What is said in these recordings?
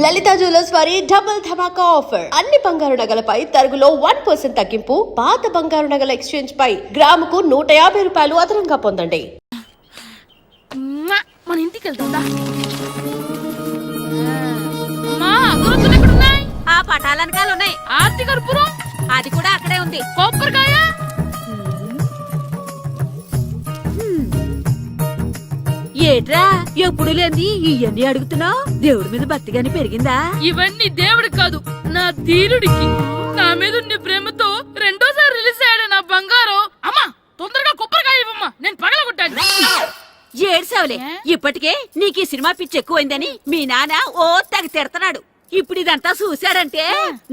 లలిత jewellers వారి double ధమాకా offer. అన్ని బంగారు నగలపై తరుగులో 1% తగ్గింపు. పాత బంగారు నగల ఎక్స్చేంజ్ పై గ్రాముకు 150 రూపాయలు అదనంగా పొందండి. మన ఇంటికి వెళ్తుందా? ఆ పటాలనకాలు ఉన్నాయి. ఆర్తి కర్పూరం అది కూడా అక్కడే ఉంది. కొబ్బరికాయ ఏట్రా ఎప్పుడు లేని ఇవన్నీ అడుగుతున్నావు? దేవుడి మీద భక్తిగాని పెరిగిందా? ఇవన్నీ దేవుడికి కాదు, నా ధీరుడికి. నా మీద ఉండే ప్రేమతో రెండోసారి రిలీజ్ అయ్యాడు నా బంగారం. అమ్మా తొందరగా కొబ్బరికాయ ఇవ్వమ్మా, నేను పగలగొట్టాను. ఏడ్సావులే, ఇప్పటికే నీకు ఈ సినిమా పిచ్చి ఎక్కువైందని మీ నాన్న ఓ తెగ తిడతాడు. ఇప్పుడు ఇదంతా చూశాడంటే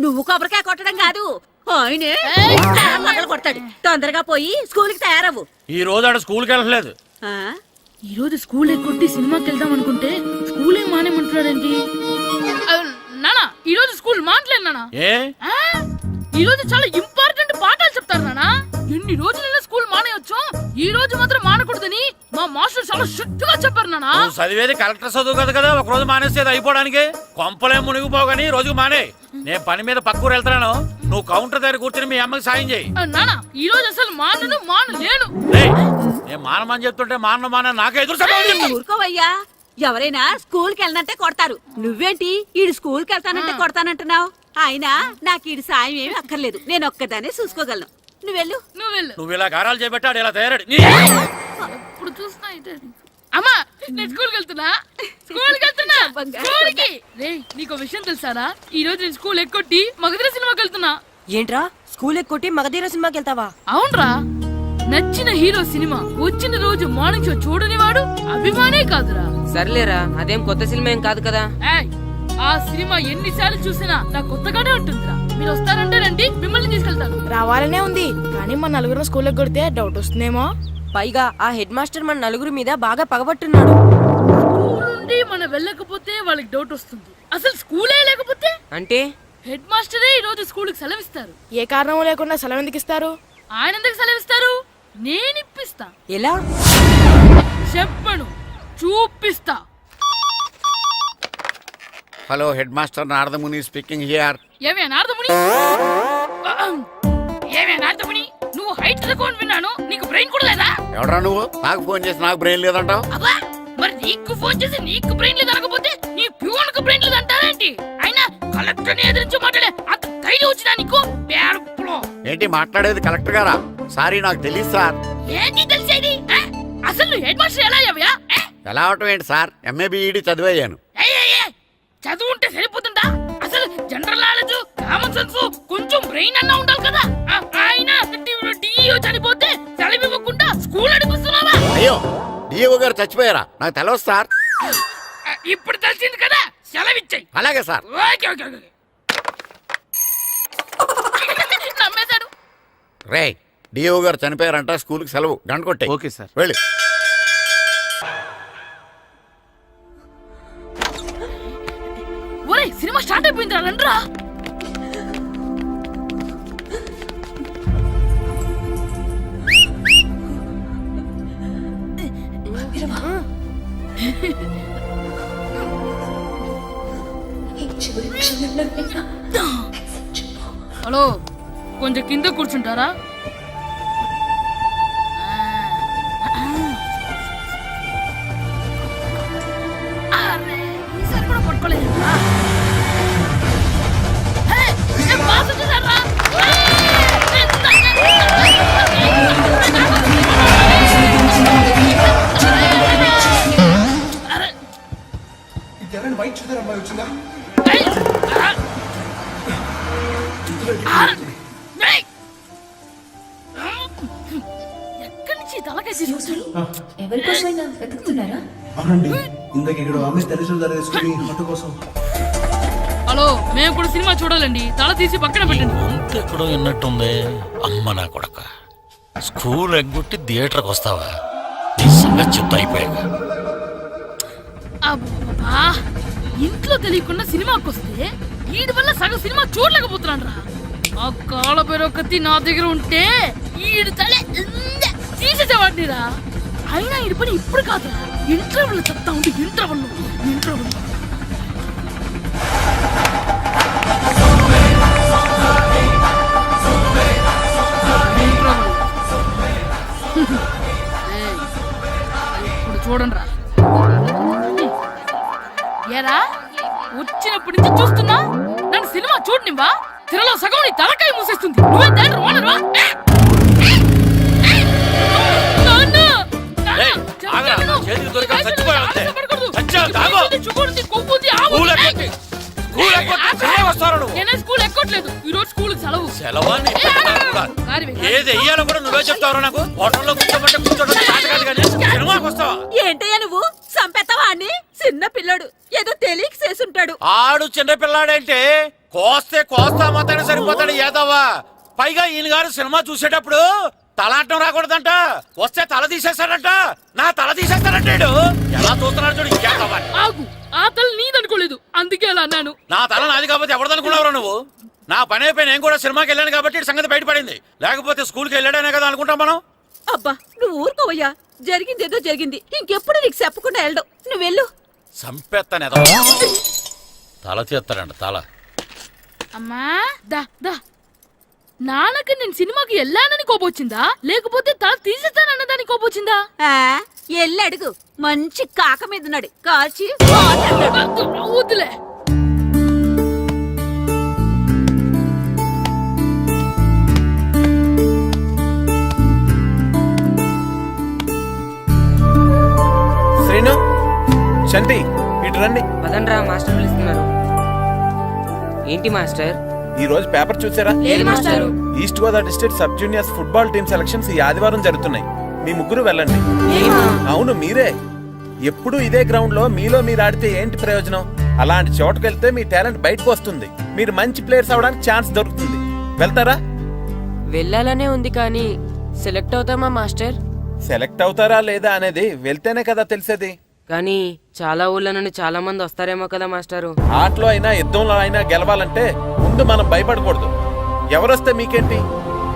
నువ్వు కొబ్బరికాయ కొట్టడం కాదు, ఆయనే పగల కొడతాడు. తొందరగా పోయి స్కూల్ కి తయారవు. ఈ రోజు ఆడ స్కూల్ కి వెళ్ళలేదు. ఈ రోజు స్కూల్ ఎక్కొట్టి సినిమాకి వెళ్దాం అనుకుంటే స్కూల్ ఏం మానేమంటున్నాడండి. నానా ఈ రోజు స్కూల్ మానట్లేదు నానా. ఈ రోజు చాలా ఇంపార్టెంట్ పాఠాలు చెప్తారు నానా. ఎన్ని రోజులైనా స్కూల్ మానేయొచ్చు, ఈ రోజు మాత్రం మానకూడదని మా మాస్టర్ చాలా స్ట్రిక్ట్ గా చెప్పారు నానా. చదివేది కలెక్టర్ చదువు కదా కదా, ఒక రోజు మానేసేది అయిపోవడానికి. కొంపలే మునిగిపోగాని రోజుకు మానే. నేను పని మీద పక్కూరు వెళ్తున్నాను, నువ్వు కౌంటర్ దగ్గర కూర్చొని మీ అమ్మకి సాయం చేయి. నానా ఈ రోజు అసలు మానలేను. నేను మానమని చెప్తుంటే మాన నాకే ఎదురు. ఊరుకోవయ్యా, ఎవరైనా స్కూల్ కి వెళ్ళనంటే కొడతారు. నువ్వేంటి ఈడు స్కూల్ కి వెళ్తానంటే కొడతానంటున్నావు? అయినా నాకు ఈడు సాయం ఏమి అక్కర్లేదు, నేను ఒక్కదాన్ని చూసుకోగలను. నువ్వెళ్ళు. నువ్వు ఇలా గారాలు చేపెట్టాడు ఇలా తయారడు. ఇప్పుడు చూస్తున్నా అమ్మా, నేను స్కూల్కి వెళ్తున్నా. స్కూల్కి నీకు విషయం తెలుసారా? ఈ రోజు నేను స్కూల్ ఎక్కొట్టి మగధీర సినిమాకి వెళ్తున్నా. ఏంట్రా స్కూల్ ఎక్కొట్టి మగధీర సినిమాకి వెళ్తావా? అవునరా, నచ్చిన హీరో సినిమా వచ్చిన రోజు మార్నింగ్ షో చూడని వాడు అభిమానే కాదురా. సర్లేరా, అదేం కొత్త సినిమా ఏం కాదు కదా. ఆ సినిమా ఎన్నిసార్లు చూసినా నాకు కొత్తగానే ఉంటుందిరా. మీరు వస్తారంటే రండి, మిమ్మల్ని తీసుకెళ్తాను. రావాలనే ఉంది, కానీ మన నలుగురు స్కూల్ కొడితే డౌట్ వస్తుందేమో. పైగా ఆ హెడ్ మాస్టర్ మన నలుగురు మీద బాగా పగబట్టున్నాడు. స్కూల్ నుండి మనం వెళ్ళకపోతే వాళ్ళకి డౌట్ వస్తుంది. అసలు స్కూలే లేకపోతే అంటే హెడ్ మాస్టరే ఈ రోజు స్కూల్ కి సెలవిస్తారు. ఏ కారణం లేకుండా సెలవు ఎందుకు ఇస్తారు? ఆయన ఎందుకు సెలవిస్తారు? నేను ఇప్పిస్తా. ఎలా చెప్పను, చూపిస్తా. Hello, head master Naradamuni speaking here. ఏమే నారదముని, నువ్వు హైట్ తక్కువ విన్నాను, నీకు బ్రెయిన్ కూడా లేదా? ఎవడరా నువ్వు? నాకు ఫోన్ చేసి నాకు బ్రెయిన్ లేదంటావు? అబ్బా, మరి నీకు ఫోన్ చేసి నీకు బ్రెయిన్ లేదనకపోతే నీ ప్యూన్ కు బ్రెయిన్ లేదంటారేంటి? అయినా కలెక్టర్ ని ఎదిరించి మాట్లాడే అంత ధైర్యం వచ్చినా నీకు? ఏంటి మాట్లాడేది కలెక్టర్ గారా? సారీ, నాకు తెలియదు సార్. ఏంటి తెలిసేది? అసలు నువ్వు హెడ్ మాస్టర్ ఎలా అయ్యావా? ఎలా అవటం ఏంటి సార్, ఎంఏ బిఈడి చదివయ్యాను. చదువు ఉంటే సరిపోతుందా? అసలు జనరల్ నాలెడ్జ్, కామన్ సెన్స్, కొంచెం బ్రెయిన్ అన్నా ఉండాలి కదా. ఆయన డిఇఓ చనిపోతే సెలవివ్వకుండా స్కూల్ అడిపిస్తున్నావా? అయ్యో, డిఇఓ గారు చచ్చిపోయారా? నాకు తెలియదు సార్. ఇప్పుడు తెలిసింది కదా, సెలవిచ్చాయి. అలాగే సార్. నమ్మేశాడు. రే, డిఇఓ గారు చనిపోయారంట, స్కూల్ కి సెలవు, గంట కొట్టే. Okay sir. వెళ్ళి. ఒరే, సినిమా స్టార్ట్ అయిపోయిందిరా, రండ్రా. హలో, కొంచెం కింద కూర్చుంటారా? ఈసారి కూడా పట్టుకోలేదు. ఎక్కడి నుంచి తలకాయ తీసుకొచ్చాడు? ఎవరికోసమైనా వెతుకుతున్నారా? అవునండి, ఇందాక ఇక్కడ ఆమె తల్లిదండ్రులు ఆటో కోసం. హలో, మేము కూడా సినిమా చూడాలండి, తల తీసి పక్కన పెట్టండి. ఎక్కడో విన్నట్టుంది. అమ్మ నా కొడక, స్కూల్ ఎగ్గొట్టి థియేటర్కి వస్తావా? చెప్తా అయిపోయాక. అబ్బా, ఇంట్లో తెలియకుండా సినిమాకి వస్తే వీడి వల్ల సగం సినిమా చూడలేకపోతున్నాను రా. ఆ కాళ్ళ పేరొకతి నా దగ్గర ఉంటే ఈడు తలే తీసేసేవాడిని రా. అయినా ఈడి పని ఇప్పుడు కాదురా, ఇంటర్వెల్ చెప్తా ఉంటే ఇంటర్వెల్ చూడండిరా. ఏరా వచ్చినప్పటి నుంచి చూస్తున్నా నన్ను సినిమా చూడనివ్వా? తిరలో సగం నీ తలకాయ మూసేస్తుంది. నువ్వే దాని ఓనర్వా? ఏయ్, ఆగరా, నా చేతికి దొరికా చచ్చిపోయావు అంతే. చచ్చావు, తాగు. స్కూల్ ఎక్కొద్ది. స్కూల్ ఎక్కొద్ది, చదివి వస్తావు నువ్వు. నేనే స్కూల్ ఎక్కట్లేదు. ఈ రోజు స్కూల్ సెలవు. సెలవా నీ పెద్దవాడు కూడా. ఏది వెయ్యాలో కూడా నువ్వే చెప్తావు. నాకు హోటల్లో కూర్చోబట్టే కూర్చోడం చేత కాదు కానీ సినిమాకి వస్తావా? ఏంటయ్యా నువ్వు సంపెత్తవా అని? చిన్న పిల్లడు ఏదో తెలియక చేసుంటాడు. ఆడు చిన్న పిల్లాడంటే కోస్తా మాత్రమే సరిపోతాడు ఏదవ్వా. పైగా ఈయన గారు సినిమా చూసేటప్పుడు తలాటం రాకూడదంట. వస్తే తల తీసేస్తాడంట. నా తల తీసేస్తాడంటాడు. ఎలా చూస్తున్నాడు చూడు. ఇంకేదవ్వా ఆగు, ఆ తల నీదనుకోలేదు అందుకే అలా అన్నాను. నా తల నాది కాబట్టి ఎవరిదనుకున్నావురా నువ్వు? నా పని అయిపోయి నేను కూడా సినిమాకి వెళ్ళాను కాబట్టి ఈ సంగతి బయటపడింది. లేకపోతే స్కూల్కి వెళ్ళాడనే కదా అనుకుంటాం మనం. అబ్బా నువ్వు ఊరుకోవయ్యా. జరిగింది ఏదో జరిగింది. ఇంకెప్పుడు నీకు చెప్పకుండా వెళ్ళడం. నువ్వు వెళ్ళు. సంపెత్తనే తల తీస్తాడంట తల. అమ్మా దా దా. నాన్నకి నేను సినిమాకి వెళ్ళానని కోపొచ్చిందా లేకపోతే తల తీసేస్తానన్నదాని కోపొచ్చిందా? ఎల్లు అడుగు. మంచి కాక మీద ఉన్నాడు. కాల్చి వద్దులే. శ్రీను, చంటి, ఇటు రండి. పదండ్రా, మాస్టర్ పిలుస్తున్నారు. ఏంటి మాస్టర్? ఈ రోజు పేపర్ చూసారా? లేదు మాస్టారు. East Godavari district sub juniors football team selections ఈ ఆదివారం జరుగుతున్నాయి. మీ ముగ్గురు వెళ్ళండి. అవును, మీరే. ఎప్పుడు ఇదే గ్రౌండ్ లో మీలో మీరు ఆడితే ఏంటి ప్రయోజనం? అలాంటి చోటుకు వెళ్తే మీ టాలెంట్ బయటకు వస్తుంది. మీరు మంచి ప్లేయర్స్ అవడానికి ఛాన్స్ దొరుకుతుంది. వెళ్తారా? వెళ్ళాలనే ఉంది కానీ సెలెక్ట్ అవుతామా మాస్టర్? సెలెక్ట్ అవుతారా లేదా అనేది వెళ్తేనే కదా తెలిసేది. కానీ చాలా ఊళ్ళ నుండి చాలా మంది వస్తారేమో కదా మాస్టారు. ఆటలో అయినా యుద్ధంలో అయినా గెలవాలంటే ముందు మనం భయపడకూడదు. ఎవరొస్తే మీకేంటి?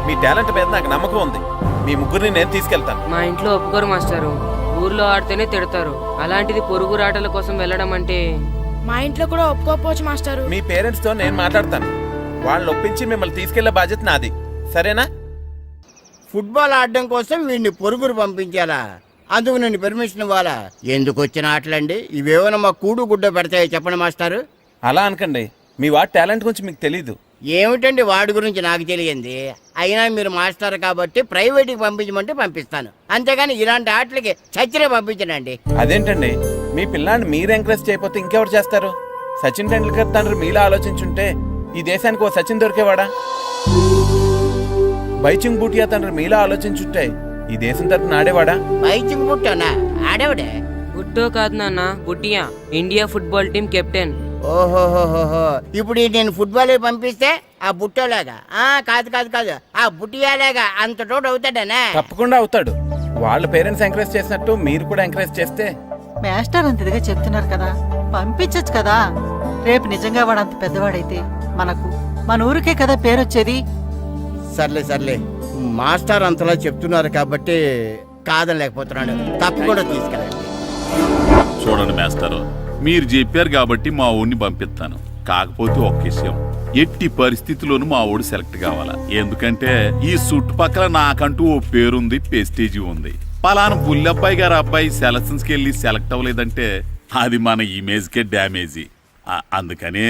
మీ టాలెంట్ మీద నాకు నమ్మకం ఉంది. మీ ముగ్గురిని నేను తీసుకెళ్తాను. మా ఇంట్లో ఒప్పుకోరు మాస్టారు. ఊర్లో ఆడితేనే తిడతారు. అలాంటిది పొరుగు ఆటల కోసం వెళ్ళడం అంటే. మా ఇంట్లో కూడా ఒప్పుకోకపోవచ్చు మాస్టారు. మీ పేరెంట్స్ తో నేను మాట్లాడతాను. వాళ్ళని ఒప్పించి మిమ్మల్ని తీసుకెళ్లే బాధ్యత నాది. సరేనా? ఫుట్బాల్ ఆడడం కోసం వీడిని పొరుగురు పంపించాలా? అందుకు నేను పర్మిషన్ ఇవ్వాలా? ఎందుకు వచ్చిన ఆటలండి ఇవేమైనా మా కూడు గుడ్డ పెడతాయో చెప్పండి మాస్టారు. అలా అనకండి. మీ వాడి టాలెంట్ గురించి మీకు తెలీదు. ఏమిటండి వాడి గురించి నాకు తెలియంది? అయినా మీరు మాస్టర్ కాబట్టి ప్రైవేట్కి పంపించమంటే పంపిస్తాను. అంతేగాని ఇలాంటి ఆటలకి చచ్చిరే పంపించనండి. అదేంటండి, మీ పిల్లాన్ని మీరు ఎంకరేజ్ చేయకపోతే ఇంకెవరు చేస్తారు? సచిన్ టెండూల్కర్ తండ్రి మీలా ఆలోచించుంటే ఈ దేశానికి ఓ సచిన్ దొరికేవాడా? బైచింగ్ బూటియా తండ్రి మీలా ఆలోచించుంటే ఈ దేశం తరపున ఆడేవాడా? బైచింగ్ బుట్టనా ఆడేవాడే? బుట్టో కాదు నాన్న, Bhutia. India football team captain. ఓహోహోహో. ఇప్పుడు నేను ఫుట్బాల్ పంపిస్తే ఆ బుట్టోలాగా కాదు కాదు కాదు ఆ బుట్టియాలాగా అంత తోడు అవుతాడనా? తప్పకుండా అవుతాడు. వాళ్ళ పేరెంట్స్ ఎంకరేజ్ చేసినట్టు మీరు కూడా ఎంకరేజ్ చేస్తే. మాస్టర్ అంత ఇదిగా చెప్తున్నారు కదా, పంపించచ్చు కదా. రేపు నిజంగా వాడు అంత పెద్దవాడైతే మన ఊరికే కదా పేరొచ్చేది. సర్లే సర్లే, మాస్టర్ అంతలా చెప్తున్నారు కాబట్టి కాదలేకపోతున్నాడు. తప్పకుండా తీసుకెళ్ళండి. చూడండి మాస్టారు, మీరు చెప్పారు కాబట్టి మా ఊరిని పంపిస్తాను. కాకపోతే ఒక్క విషయం, ఎట్టి పరిస్థితుల్లోనూ మా ఊడు సెలెక్ట్ కావాలా. ఎందుకంటే ఈ చుట్టుపక్కల నాకంటూ ఓ పేరుంది, ప్రెస్టీజీ ఉంది. పలానా బుల్లబ్బాయి గారు అబ్బాయి సెలక్షన్స్కి వెళ్ళి సెలెక్ట్ అవ్వలేదంటే అది మన ఇమేజ్కే డ్యామేజీ. అందుకనే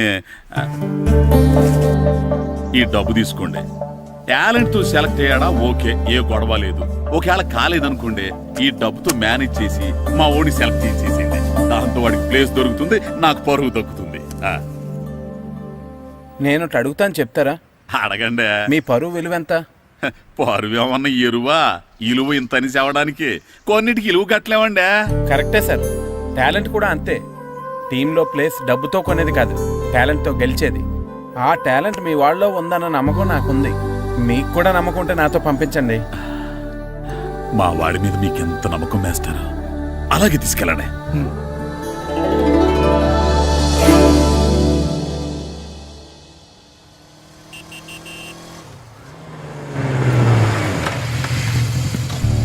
ఈ డబ్బు తీసుకోండి. టాలెంట్ తో సెలెక్ట్ అయ్యాడా ఓకే, ఏ గొడవ లేదు. ఒకవేళ కాలేదనుకోండి, ఈ డబ్బుతో మేనేజ్ చేసి మా ఓడి సెలెక్ట్ చేసేసింది. దాంతో వాడికి ప్లేస్ దొరుకుతుంది, నాకు పరువు దక్కుతుంది. నేను అడుగుతాను, చెప్తారా? అడగండి. మీ పరువు విలువ ఎంత? పరువు ఏమన్నా ఎరువా? ఇలువ ఇంతని చెప్పడానికి కొన్నిటికి ఇలువ కట్టలేమండి. కరెక్టే సార్. టాలెంట్ కూడా అంతే. టీంలో ప్లేస్ డబ్బుతో కొనేది కాదు, టాలెంట్తో గెలిచేది. ఆ టాలెంట్ మీ వాళ్ళలో ఉందన్న నమ్మకం నాకుంది. మీకు కూడా నమ్మకం ఉంటే నాతో పంపించండి. మా వాడి మీద మీకు ఎంత నమ్మకం వేస్తారో అలాగే తీసుకెళ్ళండి.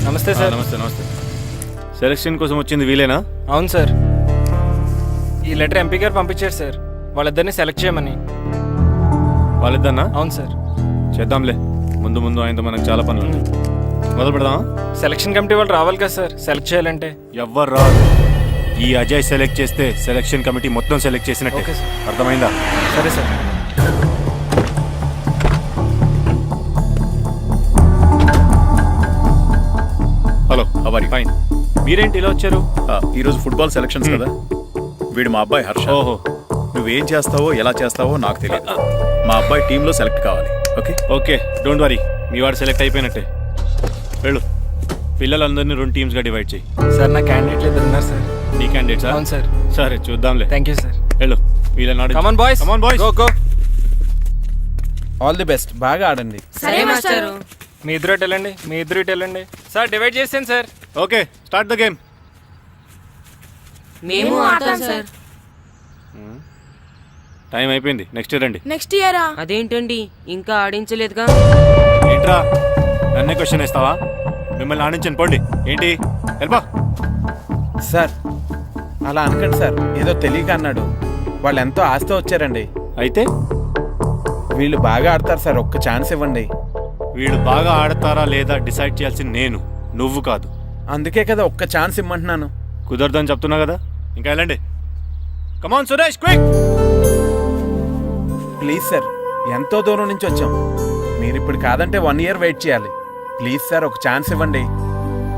నమస్తే సార్. నమస్తే నమస్తే. సెలక్షన్ కోసం వచ్చింది వీలేనా? అవును సార్. ఈ లెటర్ ఎంపీ గారు పంపించారు సార్, వాళ్ళిద్దరిని సెలెక్ట్ చేయమని. వాళ్ళిద్దన్నా? అవును సార్. చేద్దాంలే, ముందు ముందు ఆయనతో మనకు చాలా పనులు ఉన్నాయి. మొదలు పెడదాం. సెలక్షన్ కమిటీ వాళ్ళు రావాలి కదా సార్ సెలెక్ట్ చేయాలంటే. ఎవ్వరు రాదు. ఈ అజయ్ సెలెక్ట్ చేస్తే సెలక్షన్ కమిటీ మొత్తం సెలెక్ట్ చేసినట్టే. Okay sir. అర్థమైందా? సరే సార్. హలో అవరి. ఫైన్. మీరేంటి ఇలా వచ్చారు? ఈరోజు ఫుట్బాల్ సెలక్షన్స్ కదా, వీడు మా అబ్బాయి హర్ష. ఓహో. నువ్వేం చేస్తావో ఎలా చేస్తావో నాకు తెలియదు. మా అబ్బాయి టీంలో సెలెక్ట్ కావాలి. Okay okay, don't worry. మీ వాడు సెలెక్ట్ అయిపోయినట్టే. వెళ్ళు. పిల్లలందరినీ 2 టీమ్స్గా డివైడ్ చేయి. సార్ నా క్యాండిడేట్లు ఇద్దరు ఉన్నారు సార్. నీ క్యాండిడేట్ సార్? అవును సార్. సరే చూద్దాంలే. Thank you sir. వెళ్ళు. వీళ్ళని కమాన్ boys, come on boys, go go. All the best, బాగా ఆడండి. సరే మాస్టారు. మీ ఇద్దరు ఇటు వెళ్ళండి, మీ ఇద్దరు ఇటు వెళ్ళండి. సార్ డివైడ్ చేసాను sir. Okay, start the game. మేము ఆడతాం సార్. టైం అయిపోయింది, నెక్స్ట్ రండి. నెక్స్ట్ ఇయరా? అదేంటండి ఇంకా ఆడించలేదుగా? ఏంట్రా నన్నే క్వశ్చన్ వేస్తావా? మిమ్మల్ని ఆడించండి, పోండి. ఏంటి వెళ్ళబా. సార్ అలా అనకండి సార్, ఏదో తెలియక అన్నాడు. వాళ్ళు ఎంతో ఆస్తి వచ్చారండి. అయితే వీళ్ళు బాగా ఆడతారు సార్, ఒక్క ఛాన్స్ ఇవ్వండి. వీళ్ళు బాగా ఆడతారా లేదా డిసైడ్ చేయాల్సింది నేను, నువ్వు కాదు. అందుకే కదా ఒక్క ఛాన్స్ ఇమ్మంటున్నాను. కుదరదని చెప్తున్నా కదా, ఇంకా వెళ్ళండి. కమాన్ సురేష్, క్విక్. ప్లీజ్ సార్, ఎంతో దూరం నుంచి వచ్చాం. మీరు ఇప్పుడు కాదంటే 1 year వెయిట్ చేయాలి. ప్లీజ్ సార్, ఒక ఛాన్స్ ఇవ్వండి.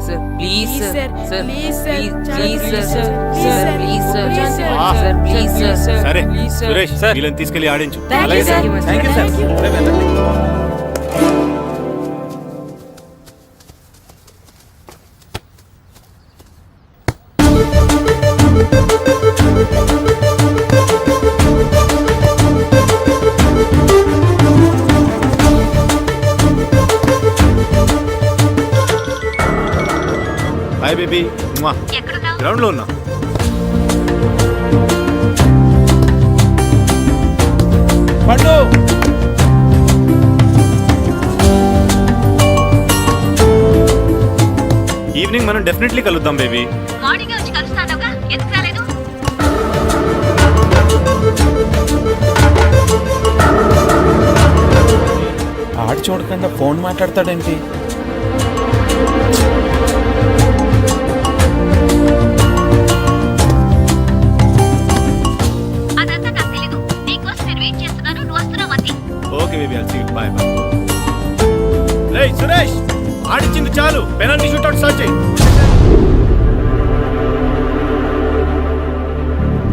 Sir please sir. Sir please sir. Please sir. Sir please sir. Please sir. Sir please sir. సరే సురేష్, వీళ్ళని తీసుకెళ్ళి ఆడించు. అలాగే సార్. Thank you sir. ఇప్పుడే వెళ్ళండి. Hi baby. గ్రౌండ్ లో ఉన్నా. పండు, ఈవినింగ్ మనం డెఫినెట్లీ కలుద్దాం బేబీ. మార్నింగ్ వచ్చి కలుస్తానుగా, ఎందుకు రాలేదు? ఆడు చూడకుండా ఫోన్ మాట్లాడతాడేంటి? అదంతా నాకు తెలీదు. నీకోసం నేను వెయిట్ చేస్తున్నాను, నువ్వు వస్తున్నావు అంతే. Okay baby, I'll see you. Bye bye. రేయ్ సురేష్, ఆడించింది చాలు, పెనాల్టీ షూట్అవుట్ స్టార్ట్ చేయి.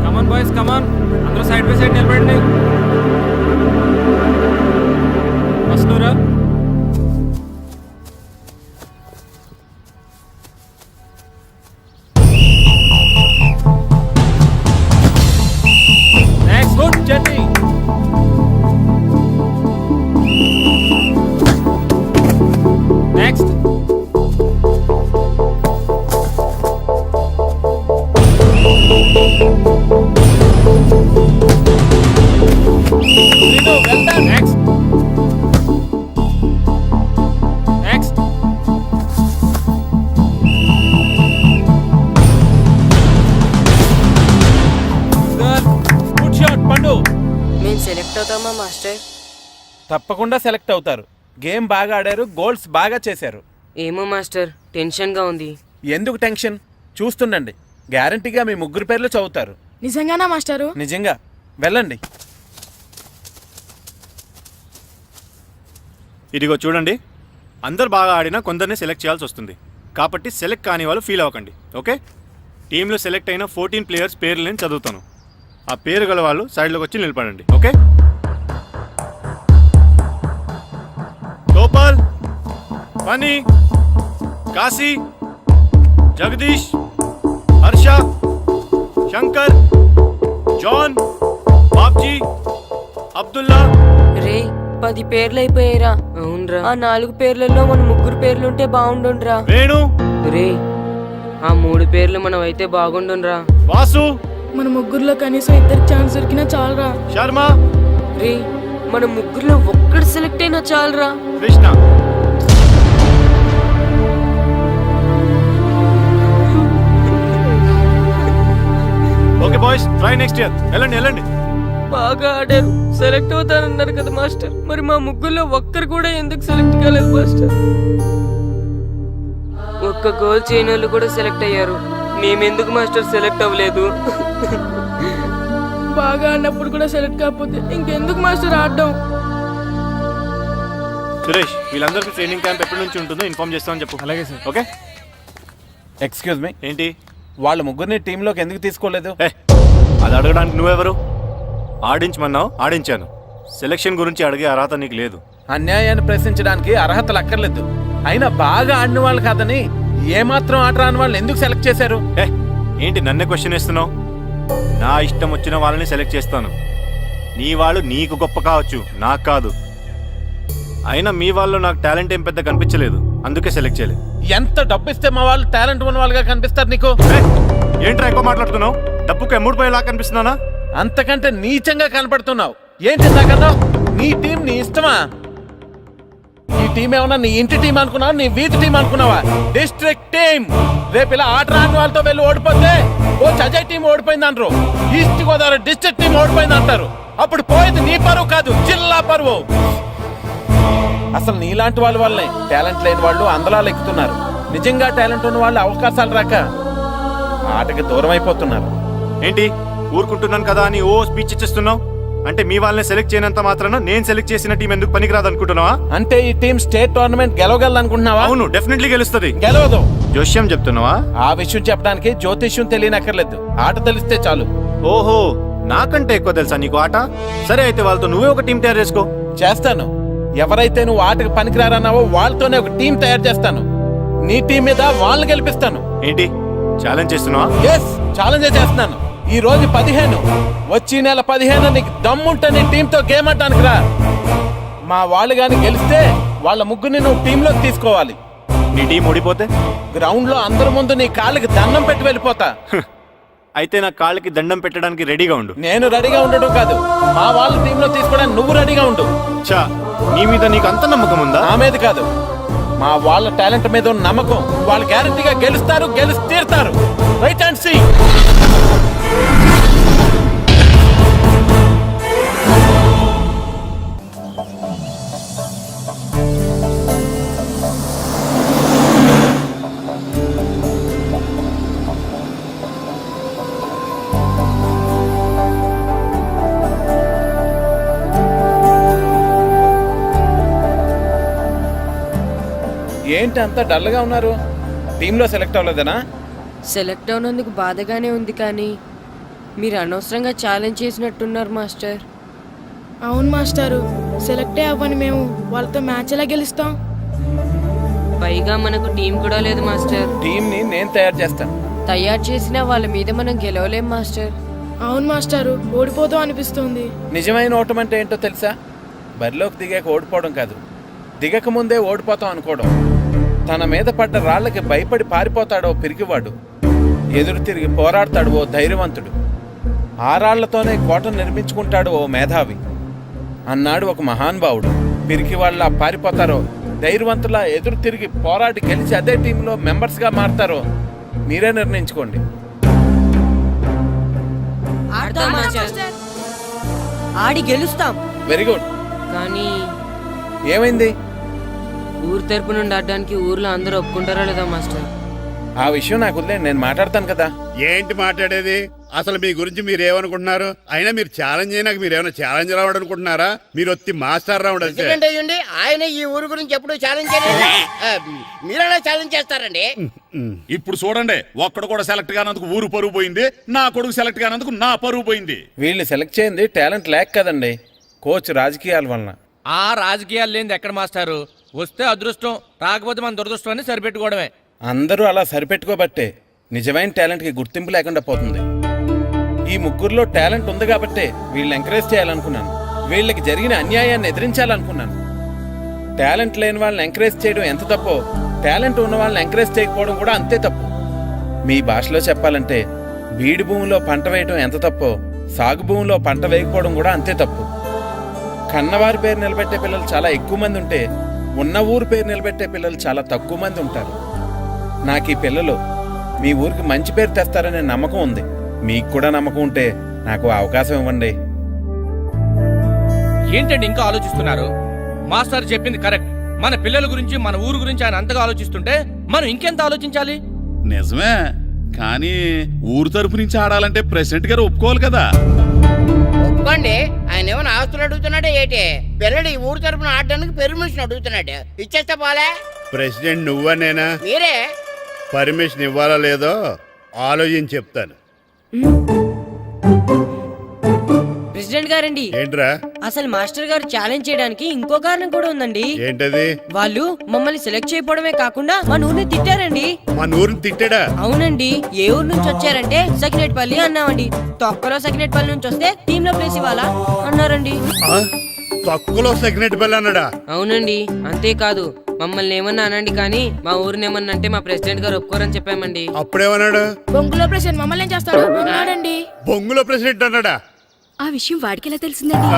Come on boys, come on. అందరూ సైడ్ బై సైడ్ నిలబడండి. వస్తున్నారా? Next good journey. Next. Next. Next. Good shot Pandu. మేము సెలెక్ట్ అవుతామా మాస్టర్? తప్పకుండా సెలెక్ట్ అవుతారు. గేమ్ బాగా ఆడారు, గోల్స్ బాగా చేశారు. ఏమో మాస్టర్, టెన్షన్ గా ఉంది. ఎందుకు టెన్షన్? చూస్తుండండి, గ్యారంటీగా మీ 3 పేర్లు చదువుతారు. నిజంగానా మాస్టారు? నిజంగా. వెళ్ళండి. ఇదిగో చూడండి, అందరు బాగా ఆడినా కొందరిని సెలెక్ట్ చేయాల్సి వస్తుంది. కాబట్టి సెలెక్ట్ కాని వాళ్ళు ఫీల్ అవ్వకండి, ఓకే? టీంలో సెలెక్ట్ అయిన 14 ప్లేయర్స్ పేర్లు నేను చదువుతాను. ఆ పేరు గల వాళ్ళు సైడ్లోకి వచ్చి నిలబడండి, ఓకే? గోపాల్, ఫనీ, కాశీ, జగదీష్, హర్ష, శంకర్, జాన్, బాబ్జీ, అబ్దుల్లా. రే 10 పేర్లు అయిపోయారా? అవునరా. ఆ 4 పేర్లలో మన 3 పేర్లుంటే బాగుండుండ్రా. వేణు. రే ఆ 3 పేర్లు మనం అయితే బాగుండుండ్రా. వాసు. మన 3లో కనీసం 2 ఛాన్స్ దొరికినా చాలరా. శర్మ. రే మన 3లో ఒక్కడు సెలెక్ట్ అయినా చాలరా. Krishna. Okay boys, try next year. వెళ్ళండి వెళ్ళండి. బాగా ఆడారు, సెలెక్ట్ అవుతారన్నారు కదా మాస్టర్. మరి మా 3లో ఒక్కరు కూడా ఎందుకు సెలెక్ట్ కాలేదు మాస్టర్? ఒక్క గోల్ చేయని వాళ్ళు కూడా సెలెక్ట్ అయ్యారు. మేమెందుకు మాస్టర్ సెలెక్ట్ అవ్వలేదు? బాగా ఆడినప్పుడు కూడా సెలెక్ట్ కాకపోతే ఇంకెందుకు మాస్టర్ ఆడడం? సురేష్, వీళ్ళందరికీ ట్రైనింగ్ క్యాంప్ ఎప్పటి నుంచి ఉంటుందో ఇన్ఫార్మ్ చేస్తామని చెప్పు. అలాగే సార్. ఓకే. ఎక్స్క్యూజ్ మీ, ఏంటి? వాళ్ళ ముగ్గురిని టీంలోకి ఎందుకు తీసుకోలేదు? అది అడగడానికి నువ్వెవరు? ఆడించమన్నావు, ఆడించాను. సెలక్షన్ గురించి అడిగే అర్హత నీకు లేదు. అన్యాయాన్ని ప్రశ్నించడానికి అర్హతలు అక్కర్లేదు. అయినా బాగా ఆడిన వాళ్ళు కాదని ఏమాత్రం ఆట రాని వాళ్ళని ఎందుకు సెలెక్ట్ చేశారు? ఏంటి నన్నే క్వశ్చన్ వేస్తున్నావు? నా ఇష్టం వచ్చిన వాళ్ళని సెలెక్ట్ చేస్తాను. నీ వాళ్ళు నీకు గొప్ప కావచ్చు, నాకు కాదు. అయినా మీ వాళ్ళు నాకు టాలెంట్ ఏం పెద్ద కనిపించలేదు, అందుకే సెలెక్ట్ చేయలేదు. ఎంత డబ్బు ఇస్తే మా వాళ్ళు టాలెంట్ ఉన్న వాళ్ళుగా కనిపిస్తారు నీకు? ఏంట్రా ఎక్కువ మాట్లాడుతున్నావు? డబ్బుకు ఎమ్ముడిపోయేలా కనిపిస్తున్నానా? అంతకంటే నీచంగా కనపడుతున్నావు. ఏంటి నాకన్నా నీ టీం నీ ఇష్టమా? ఈ టీం ఏమన్నా నీ ఇంటి టీం అనుకున్నావా, నీ వీధి టీం అనుకున్నావా? District team. రేపు ఇలా ఆట రాని వాళ్ళతో వెళ్ళి ఓడిపోతే కోచ్ అజయ్ టీం ఓడిపోయింది అంటారు, ఈస్ట్ గోదావరి డిస్ట్రిక్ట్ టీం ఓడిపోయింది అంటారు. అప్పుడు పోయేది నీ పరువు కాదు, జిల్లా పరువు. అసలు నీలాంటి వాళ్ళ వల్లే టాలెంట్ లేని వాళ్ళు అందలాలు ఎక్కుతున్నారు. నిజంగా టాలెంట్ ఉన్న వాళ్ళు అవకాశాలు రాక ఆటకి దూరం అయిపోతున్నారు. ఏంటి ఊరుకుంటున్నాను కదా అని ఓ స్పీచ్ ఇచ్చేస్తున్నావు? అంటే మీ వాళ్ళని సెలెక్ట్ చేయనంత మాత్రాన నేను సెలెక్ట్ చేసిన టీం ఎందుకు పనికిరాదు అనుకుంటున్నావా? అంటే ఈ టీం స్టేట్ టోర్నమెంట్ గెలవగలదు అనుకుంటున్నావా? అవును, డెఫినెట్లీ గెలుస్తుంది. గెలవదు. జోష్యం చెప్తున్నావా? ఆ విషయం చెప్పడానికి జ్యోతిష్యం తెలియనక్కర్లేదు, ఆట తెలిస్తే చాలు. ఓహో, నాకంటే ఎక్కువ తెలుసా నీకు ఆట? సరే అయితే వాళ్ళతో నువ్వే ఒక టీం తయారు చేసుకో. చేస్తాను. ఎవరైతే నువ్వు ఆటకు పనికిరారన్నావో వాళ్ళతోనే ఒక టీం తయారు చేస్తాను. నీ టీం మీద వాళ్ళని గెలిపిస్తాను. ఏంటి ఛాలెంజ్ చేస్తున్నావా? ఎస్, ఛాలెంజ్ చేస్తున్నాను. ఈ రోజు 15, వచ్చి నెల 15 నీకు దమ్ముంటే నీ టీంతో గేమ్ ఆడటానికి రా. మా వాళ్ళు గాని గెలిస్తే వాళ్ళ ముగ్గురిని నువ్వు టీంలోకి తీసుకోవాలి. నీ టీం ఓడిపోతే గ్రౌండ్ లో అందరి ముందు నీ కాళ్ళకి దండం పెట్టి వెళ్ళిపోతా. అయితే నా కాళ్ళకి దండం పెట్టడానికి రెడీగా ఉండు. నేను రెడీగా ఉండడం కాదు, మా వాళ్ళ టీంలో తీసుకోవడానికి నువ్వు రెడీగా ఉండు. చా, నీ మీద నీకు అంత నమ్మకం ఉందా? నా మీద కాదు, మా వాళ్ళ టాలెంట్ మీద ఉన్న నమ్మకం. వాళ్ళు గ్యారంటీగా గెలుస్తారు, గెలిచి తీరుతారు. Right and see. ఏంటి అంత డల్గా ఉన్నారు? టీంలో సెలెక్ట్ అవ్వలేదనా? సెలెక్ట్ అవునందుకు బాధగానే ఉంది, కానీ మీరు అనవసరంగా ఛాలెంజ్ చేసినట్టున్నారు మాస్టర్. అవును మాస్టారు, సెలెక్టే అవ్వని మేము వాళ్ళతో మ్యాచ్ ఎలా గెలుస్తాం? పైగా మనకు టీం కూడా లేదు మాస్టర్. టీంని నేను తయారు చేస్తాను. తయారు చేసిన వాళ్ళ మీద మనం గెలవలేం మాస్టర్. అవును మాస్టారు, ఓడిపోతాం అనిపిస్తుంది. నిజమైన ఓటం అంటే ఏంటో తెలుసా? బరిలోకి దిగాక ఓడిపోవడం కాదు, దిగక ముందే ఓడిపోతాం అనుకోవడం. తన మీద పడ్డ రాళ్ళకి భయపడి పారిపోతాడో పిరికివాడు, ఎదురు తిరిగి పోరాడతాడు ఓ ధైర్యవంతుడు, ఆ రాళ్లతోనే కోటను నిర్మించుకుంటాడు ఓ మేధావి అన్నాడు ఒక మహానుభావుడు. పిరికి వాళ్ళ పారిపోతారో ధైర్యవంతులా ఎదురు తిరిగి పోరాడి గెలిచి అదే టీంలో మెంబర్స్గా మారతారో మీరే నిర్ణయించుకోండి. ఆడి గెలుస్తాం. Very good. కానీ ఏమైంది? ఊరు తరపు నుండి ఆడడానికి ఊర్లో అందరూ ఒప్పుకుంటారా లేదా మాస్టర్? ఆ విషయం నాకు వదిలేండి, నేను మాట్లాడతాను కదా. ఏంటి మాట్లాడేది? అసలు మీ గురించి మీరు ఏమనుకుంటున్నారు? అయినా మీరు ఛాలెంజ్ అయినాక మీరు ఏమైనా ఛాలెంజ్ రావడం అనుకుంటున్నారా? మీరు వచ్చి మాస్టర్ రావడం. ఆయన ఈ ఊరు గురించి ఎప్పుడు ఛాలెంజ్ మీరెలా ఛాలెంజ్ చేస్తారండి? ఇప్పుడు చూడండి, ఒక్కడు కూడా సెలెక్ట్ కానందుకు ఊరు పరువు పోయింది, నా కొడుకు సెలెక్ట్ కానందుకు నా పరువు పోయింది. వీళ్ళు సెలెక్ట్ చేయింది టాలెంట్ లేక కదండి, కోచ్ రాజకీయాల వలన. ఆ రాజకీయాలు లేనిది ఎక్కడ మాస్టారు? వస్తే అదృష్టం, రాకపోతే మన దురదృష్టం అని సరిపెట్టుకోవడమే. అందరూ అలా సరిపెట్టుకోబట్టే నిజమైన టాలెంట్కి గుర్తింపు లేకుండా పోతుంది. ఈ ముగ్గురులో టాలెంట్ ఉంది కాబట్టే వీళ్ళని ఎంకరేజ్ చేయాలనుకున్నాను, వీళ్ళకి జరిగిన అన్యాయాన్ని ఎదిరించాలనుకున్నాను. టాలెంట్ లేని వాళ్ళని ఎంకరేజ్ చేయడం ఎంత తప్పో, టాలెంట్ ఉన్న వాళ్ళని ఎంకరేజ్ చేయకపోవడం కూడా అంతే తప్పు. మీ భాషలో చెప్పాలంటే బీడు భూమిలో పంట వేయడం ఎంత తప్పో, సాగు భూమిలో పంట వేయకపోవడం కూడా అంతే తప్పు. కన్నవారి పేరు నిలబెట్టే పిల్లలు చాలా ఎక్కువ మంది ఉంటే, ఉన్న ఊరు పేరు నిలబెట్టే పిల్లలు చాలా తక్కువ మంది ఉంటారు. నాకు ఈ పిల్లలు మీ ఊరికి మంచి పేరు తెస్తారనే నమ్మకం ఉంది. మీకు కూడా నమ్మకం ఉంటే నాకు అవకాశం ఇవ్వండి. ఏంటండి ఇంకా ఆలోచిస్తున్నారు? మాస్టర్ చెప్పింది కరెక్ట్. మన పిల్లల గురించి మన ఊరు గురించి ఆయన అంతగా ఆలోచిస్తుంటే మనం ఇంకెంత ఆలోచించాలి? నిజమే, కానీ ఊరు తరపు నుంచి ఆడాలంటే ప్రెసిడెంట్ గారు ఒప్పుకోవాలి కదా. ఒప్పుకోండి, ఆయన ఏమైనా ఆస్తులు అడుగుతున్నాడే ఏంటి? పిల్లడు ఈ ఊరు తరపున ఆడడానికి పెర్మిషన్ అడుగుతున్నాడు, ఇచ్చేస్తే పోలే. ప్రెసిడెంట్ నువ్వా నేనా? మీరే. పర్మిషన్ ఇవ్వాలా లేదో ఆలోచించి చెప్తాను. ప్రెసిడెంట్ గారండి, ఏంట్రా? అసలు మాస్టర్ గారు ఛాలెంజ్ చేయడానికి ఇంకో కారణం కూడా ఉందండి. ఏంటది? వాళ్ళు మమ్మల్ని సెలెక్ట్ చేయకపోవడమే కాకుండా మన ఊరిని తిట్టారండి. మన ఊరిని తిట్టాడా? అవునండి. ఏ ఊరు నుంచి వచ్చారంటే సకినేట్పల్లి అన్నామండి. తొక్కలో సకినేట్పల్లి నుంచి వస్తే టీమ్ లో ప్లేస్ ఇవ్వాలా అన్నారండి. తక్కువలో సెగ్నెట్ బెల్ అన్నాడా? అవునండి. అంతేకాదు, మమ్మల్ని ఏమన్నా అనండి కానీ మా ఊరిని ఏమన్నా అంటే మా ప్రెసిడెంట్ గారు ఒప్పుకోరని చెప్పామండి. అప్పుడేమన్నాడు? బొంగులో ప్రెసిడెంట్ మమ్మల్ని ఏం చేస్తాడు అన్నాడండి. బొంగులో ప్రెసిడెంట్ అన్నాడా? ఆ విషయం వాడికి ఎలా తెలిసిందండి?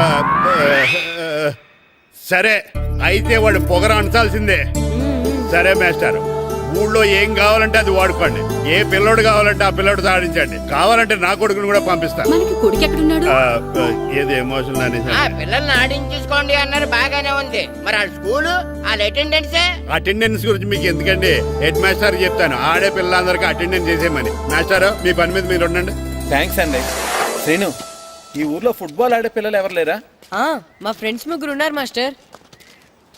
సరే, అయితే వాడు పొగర అంచాల్సిందే. సరే మాస్టర్, ఊళ్ళో ఏం కావాలంటే అది వాడుకోండి. ఏ పిల్లోడు కావాలంటే ఆ పిల్లోడు సాధించండి. కావాలంటే నా కొడుకుని కూడా పంపిస్తాను. మనకి కొడుకు ఎక్కడున్నాడు? ఏది ఎమోషనల్ అనేసి పిల్లల్ని ఆడించేసుకోండి అన్నారు, బాగానే ఉంది. మరి ఆ స్కూలు వాళ్ళ అటెండెన్స్ గురించి మీకు ఎందుకండి, హెడ్ మాస్టర్ చెప్తాను. ఆడే పిల్లలందరికీ అటెండెన్స్ చేసేయమని. మాస్టర్, మీ పని మీద మీరు ఉండండి. థ్యాంక్స్ అండి. శ్రీను, ఈ ఊర్లో ఫుట్బాల్ ఆడే పిల్లలు ఎవరు లేరా? మా ఫ్రెండ్స్ ముగ్గురు ఉన్నారు మాస్టర్,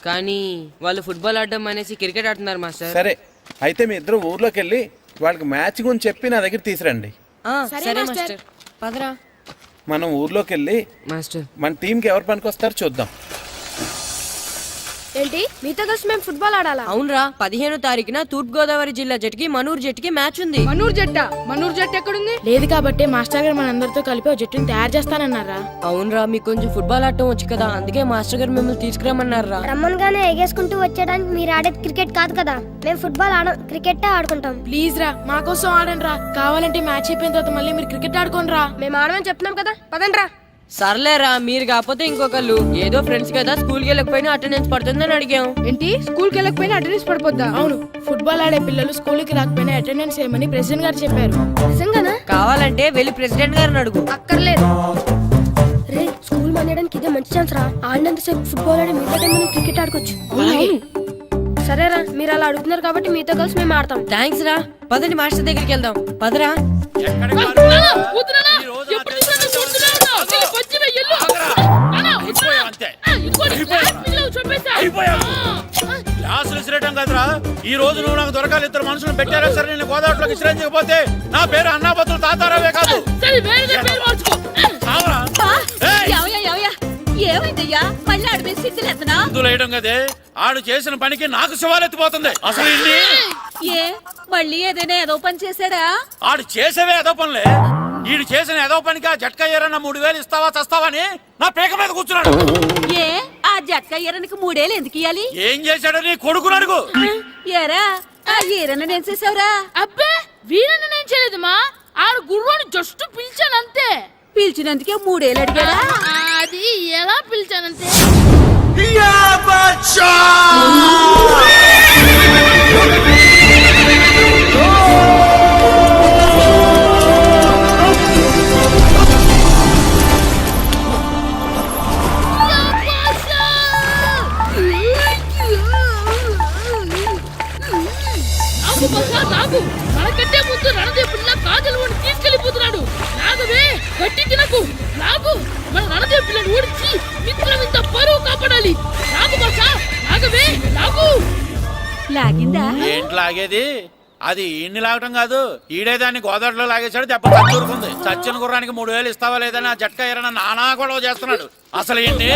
కానీ వాళ్ళు ఫుట్బాల్ ఆడడం అనేసి క్రికెట్ ఆడుతున్నారు మాస్టర్. సరే, అయితే మీ ఇద్దరు ఊర్లోకి వెళ్ళి వాళ్ళకి మ్యాచ్ గురించి చెప్పి నా దగ్గర తీసురండి. సరే మాస్టర్, పదరా. మనం ఊర్లోకి వెళ్ళి మాస్టర్ మన టీంకి ఎవరు పనికొస్తారో చూద్దాం. ఏంటి మీతో కలిసి మేము ఫుట్బాల్ ఆడాలా? అవునరా, 15వ తారీఖున తూర్పు గోదావరి జిల్లా జట్టుకి మనూరు జట్టుకి మ్యాచ్ ఉంది. మనూరు జట్టు ఎక్కడుంది? లేదు కాబట్టి మాస్టర్ గారు మనందరితో కలిపి ఒక జట్టుని తయారు చేస్తానన్నారా? అవునరా, మీకు కొంచెం ఫుట్బాల్ ఆడటం వచ్చు కదా, అందుకే మాస్టర్ గారు మిమ్మల్ని తీసుకురామన్నారా. రమ్మన్గానే ఎగేసుకుంటూ వచ్చేయడానికి మీరు ఆడేది క్రికెట్ కాదు కదా, మేము ఫుట్బాల్ ఆడం, క్రికెట్ ఆడుకుంటాం. ప్లీజ్ రా, మా కోసం ఆడండి రా. కావాలంటే మ్యాచ్ అయిపోయిన తర్వాత మళ్ళీ మీరు క్రికెట్ ఆడుకోండి రా. మేము ఆడమని చెప్తున్నాం కదా, పదండి రా. సర్లేరా, మీరు కాకపోతే ఇంకొకళ్ళు. ఏదో ఫ్రెండ్స్ కదా, స్కూల్కి వెళ్ళకపోయినా అటెండెన్స్ పడుతుందని అడిగాం. ఏంటి, స్కూల్కి వెళ్ళకపోయినా అటెండెన్స్ పడిపోద్దా? అవును, ఫుట్బాల్ ఆడే పిల్లలు స్కూల్కి రాకపోయినా అటెండెన్స్ చేయమని ప్రెసిడెంట్ గారు చెప్పారు. నిజంగానా? కావాలంటే వెళ్ళి ప్రెసిడెంట్ గారిని అడుగు. అక్కర్లేదు రే, స్కూల్ మానేయడానికి ఇదే మంచి ఛాన్స్ రా. ఆడినంతసేపు ఫుట్బాల్ ఆడి మిగతా టైం మనం క్రికెట్ ఆడుకోవచ్చు. సరేరా, మీరు అలా అడుగుతున్నారు కాబట్టి మీతో కలిసి మేము ఆడతాం. థ్యాంక్స్ రా, పదండి మాస్టర్ దగ్గరికి వెళ్దాం. పదరా. క్లాసులు విసిరేయడం కదరా, ఈ రోజు నువ్వు నాకు దొరకాలి. ఇద్దరు మనుషులు పెట్టారా సరే, నేను గోదావరిలోకి విసిరించకపోతే నా పేరు అన్నాబతులు తాతారావే కాదు. ఏమైందయ్యా, మళ్ళీ ఆడిపోయి సిద్ధులు ఎత్తనా? వేయడం కదే, ఆడు చేసిన పనికి నాకు శివాలెత్తిపోతుంది. అసలు ఏ మళ్ళీ ఏదైనా ఏదో పని చేశాడా? ఆడు చేసేవే ఏదో పనులే. ఈడు చేసిన ఏదో పనికి ఆ జట్కా ఏరన్న 3000 ఇస్తావా చస్తావని నా పేక మీద కూర్చున్నాడు. ఏ ఆ జట్కా ఈరనికి 3 ఏళ్ళు ఎందుకు ఇయ్యాలి? ఏం చేశాడో నీ కొడుకును అడుగు. ఏరా, ఆ ఈరన్న నేను చేసావురా? అబ్బే, వీరన్న నేను చేయలేదమ్మా. ఆడు గుర్రాన్ని జస్ట్ పిలిచాను అంతే. పిలిచినందుకే 3 ఏళ్ళు అడిగాడా? అది ఎలా పిలిచానంటే, మనకంటే ముందు రణదేవుడిలా కాజలవాడిని తీసుకెళ్లిపోతున్నాడు. లాగవే, గట్టి తినకు, లాగు. మన రణదేవుడిని ఓడించి మిత్రం ఇంత పరువు కాపాడాలి. లాగు బాసా, లాగవే, లాగు. లాగిందా? ఏంటి లాగేది? అది ఈయన్ని లాగటం కాదు, ఈడే దాన్ని గోదావరిలో లాగేశాడు. దెబ్బ తూరుకుంది. చచ్చిన గుర్రానికి 3000 ఇస్తావా లేదని ఆ జట్కా ఏరన్నా నానా గొడవ చేస్తున్నాడు. అసలు ఏంటి?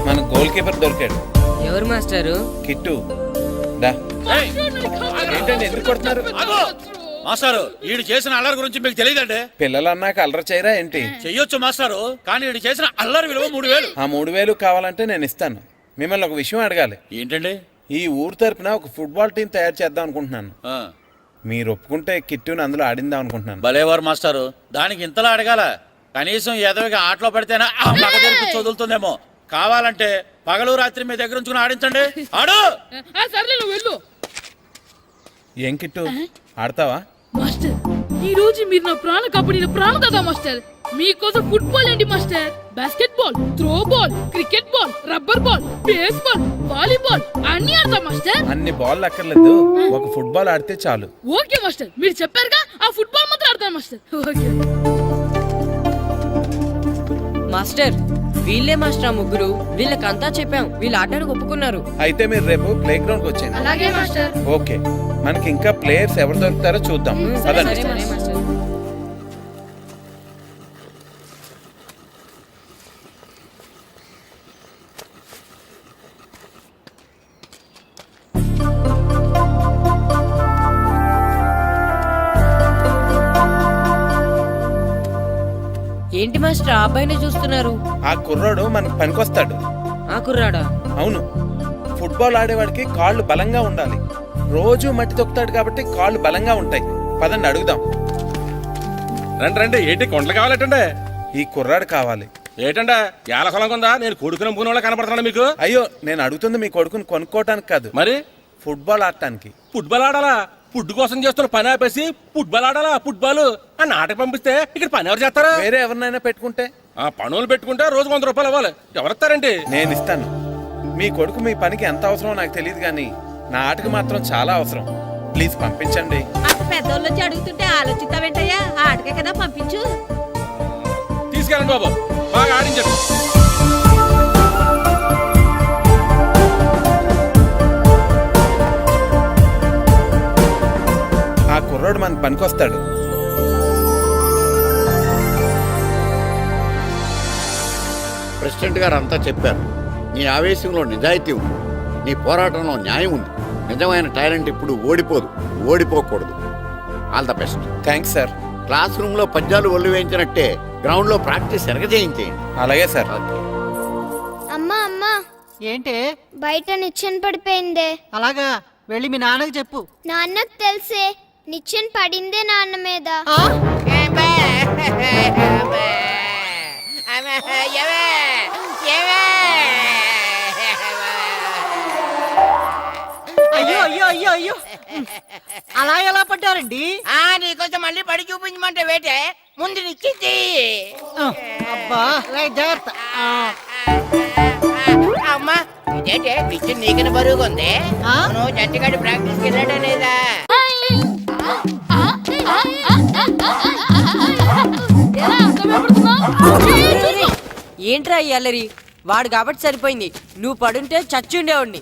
మన గోల్ కీపర్ దొరికాడు. ఎవరు మాస్టారు? కిట్టు. ఏంటండి, ఎందుకు కొడుతున్నారు? మాస్టారు, ఈడు చేసిన అల్లరి గురించి మీకు తెలియదండి. పిల్లలు అన్నాక అల్లరి చేయరా ఏంటి? చెయ్యొచ్చు మాస్టారు, కానీ ఈడు చేసిన అల్లరి విలువ 3000. ఆ 3000 కావాలంటే నేను ఇస్తాను. మిమ్మల్ని ఒక విషయం అడగాలి. ఏంటండి? ఈ ఊరు తరపున ఒక ఫుట్బాల్ టీం తయారు చేద్దాం అనుకుంటున్నాను. ఆ, మీరు ఒప్పుకుంటే కిట్టుని అందులో ఆడిందాం అనుకుంటున్నాను. భలేవారు మాస్టారు, దానికి ఇంతలా అడగాల? కనీసం ఎదవిగా ఆటలో పడితేనే ఆ మగ తెరికి చదువుతుందేమో. కావాలంటే పగలు రాత్రి మీ దగ్గర ఉంచుకుని ఆడించండి. ఆడు. సర్లే నువ్వు వెళ్ళు. ఏం కిట్టు, ఆడతావా? మాస్టర్ ఈ రోజు మీరు నా ప్రాణ కబడ్డీ ప్రాణ కదా మాస్టర్. మీకోసం ఫుట్బాల్ ఏంటి master, basket ball, throw ball, cricket ball, rubber ball, base ball, volleyball అన్ని ఆడతా మాస్టర్. అన్ని బాల్ అక్కర్లేదు, ఒక ఫుట్బాల్ ఆడితే చాలు. ఓకే మాస్టర్, మీరు చెప్పారుగా, ఆ ఫుట్బాల్ మాత్రం ఆడతాను మాస్టర్. ఓకే మాస్టర్ వీళ్ళే మాస్టర్ ఆ ముగ్గురు. వీళ్ళకంతా చెప్పాం, వీళ్ళు ఆడడానికి ఒప్పుకున్నారు. అయితే మీరు రేపు ప్లే గ్రౌండ్ కి వచ్చేయండి. అలాగే మాస్టర్. ఓకే, మనకి ఇంకా ప్లేయర్స్ ఎవరు దొరుకుతారో చూద్దాం. పదండి. సరే మాస్టర్. ఏంటి మాస్టర్ ఆ అబ్బాయిని చూస్తున్నారు? ఆ కుర్రాడు మనకు పనికొస్తాడు. ఆ కుర్రాడా? అవును, ఫుట్బాల్ ఆడేవాడికి కాళ్ళు బలంగా ఉండాలి. రోజు మట్టి తొక్కుతాడు కాబట్టి కాళ్ళు బలంగా ఉంటాయి. పదండి అడుగుదాం. రండి రండి, ఏంటి కొండలు కావాలటండే? ఈ కుర్రాడు కావాలి. ఏటండా ఏల కొలం ఉందా? నేను కొడుకుని పూన వాళ్ళ కనపడుతున్నా మీకు? అయ్యో, నేను అడుగుతుంది మీ కొడుకుని కొనుక్కోవటానికి కాదు, మరి ఫుట్బాల్ ఆడటానికి. ఫుట్బాల్ ఆడాలా? ఫుడ్ కోసం చేస్తున్న పని ఆపేసి ఫుట్బాల్ ఆడాలా? ఫుట్బాల్ ఆ నాటకు పంపిస్తే ఇక్కడ పని ఎవరు చేస్తారా? వేరే ఎవరినైనా పెట్టుకుంటే. ఆ పనులు పెట్టుకుంటే రోజు 100 రూపాయలు ఇవ్వాలి. ఎవరిస్తారండి? నేను ఇస్తాను. మీ కొడుకు మీ పనికి ఎంత అవసరమో నాకు తెలియదు, కానీ నా ఆటకు మాత్రం చాలా అవసరం. ప్లీజ్ పంపించండి. అంత పెద్దోళ్ళు వచ్చి అడుగుతుంటే ఆలోచిస్తావేంటయ్యా? ఆటకే కదా, పంపించు. తీసుకెళ్ళండి బాబు, బాగా ఆడించండి. ఆ కుర్రాడు మనకు పనికొస్తాడు. ప్రెసిడెంట్ గారు అంతా చెప్పారు. నీ ఆవేశంలో నిజాయితీ ఉంది, నీ పోరాటంలో న్యాయం ఉంది. నిజమైన టాలెంట్ ఇప్పుడు ఓడిపోదు, ఓడిపోకూడదు. All the best. Thanks sir. Classroom లో పద్యాలు ఒళ్ళు వేయించినట్టే గ్రౌండ్ లో ప్రాక్టీస్ ఎరగజేయించేయండి. అలాగే సార్. అమ్మా అమ్మా, ఏంటి బయట నిచ్చెన పడిపోయిందే. అలాగా, వెళ్ళి మీ నాన్నకి చెప్పు. నాన్నకు తెలిసే, నిచ్చెన పడిందే నాన్న మీద. అయ్యో అయ్యో అయ్యో అయ్యో, అలా ఎలా పడ్డారండి? నీకోసం మళ్ళీ పడి చూపించమంటే వేటే, ముందు నిచ్చింది. అబ్బా, జాగ్రత్త. అమ్మా, ఇదేంటే నిచ్చిన నీకని బరువుగా ఉంది. నువ్వు జంటగాడి ప్రాక్టీస్కి వెళ్ళాడా లేదా? ఏంట్రా ఈ అల్లరి? వాడు కాబట్టి సరిపోయింది, నువ్వు పడుంటే చచ్చుండేవాడిని.